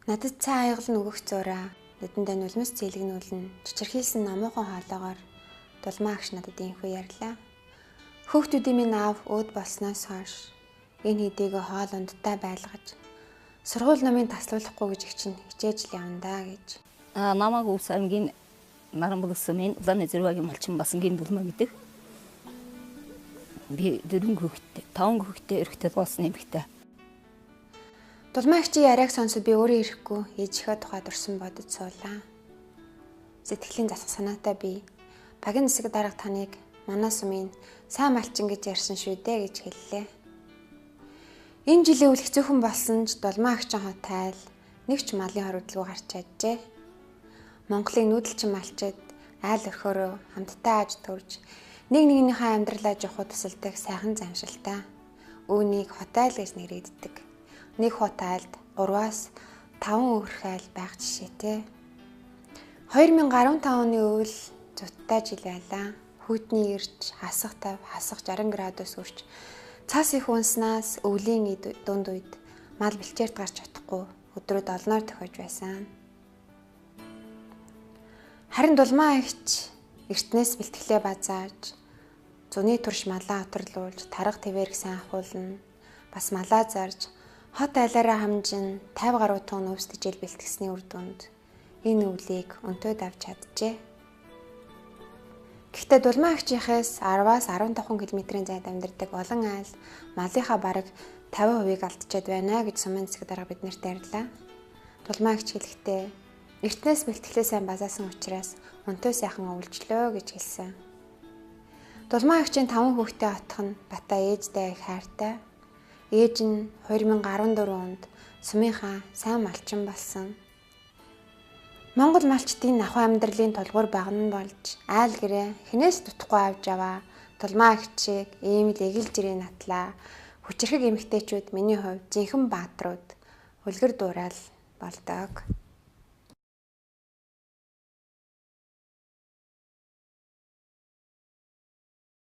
Надад цай аягалан нөгөх зөөрэ нүдэндээ нулимс зээлгнүүлэн чичирхийлсэн намуухан хоолоогоор дулмаа агш надад инхүү ярьлаа. Хүүхдүүдийн минь аав өөд болсноос хойш энэ хэдийгөө хоол ундтай байлгаж сургууль номын таслуулахгүй гэж их чинь хичээж л явандаа гэж. Намайг Өвс аймгийн Наранбулсмын Улааны Зэрвагийн малчин Басангийн дулмаа гэдэг. Би 4 хүүхэдтэй, 5 хүүхэдтэй эрэгтэй болсон эмэгтэй. Дулмаа агчийн яриаг сонсоод би өөрөө ирэхгүй ээжийнхээ тухай дурсан бодож суулаа. Сэтгэлийн засах санаатай би багийн нисэг дарга таныг манай сумын сайн малчин гэж ярьсан шүү дээ гэж хэллээ. Энэ жилийн үл хэцүүхэн болсон ч Дулмаа агчин хот тайл нэг ч малын хоригдлгүй гарч чаджээ. Монголын нүүдэлчин малчид айл орхиороо хамтдаа аж төрж нэг нэгнийхээ амьдралаа жохоо тусалдаг сайхан замшилтай. Үүнийг хот айл гэж нэрийддэг. Нэг хот айлд 3-5 өөрх айл байх жишээтэй. 2015 оны үйл зуттай жил байлаа. Хүйтний ирж хасах 60 градус хүрч цас их унснаас өвлийн дунд үед мал бэлчээрд гарч чадахгүй өдрөд олноор тохиож байсан. Харин Дулмаа агч эртнээс бэлтгэлээ базааж зуны турш малаа оторлуулж тарга твэрг сайн ахуулна. Бас малаа зарж хот айлаараа хамжин 50 гаруй тонн өвс тижэл бэлтгэсний үр дүнд энэ өвлийг өнтөөд авч чаджээ. Гэхдээ Дулмаа агчийнхээс 10-аас 15 км-ийн зайд амьдардаг олон айл малынхаа бараг 50%-ийг алдчихад байна гэж сумын засаг дарга биднэрт ярьлаа. Дулмаа агч хэлэхдээ эртнээс бэлтгэлээ сайн базаасан учраас өнтөө сайхан өвлжлөө гэж хэлсэн. Дулмаа агчийн 5 хүүхдээ отох нь бата ээжтэй их хайртай. Ээж нь 2014 онд сумынхаа сайн малчин болсон. Монгол малчдын ахуй амьдралын тулгуур багна болж айл гэрээ хинээс дутхгүй авч аваа. Дулмаа агчийг ийм л эгэл жирийн натлаа. Хүчирхэг эмэгтэйчүүд миний хувьд жинхэнэ бааtruуд үлгэр дуурайл болдог.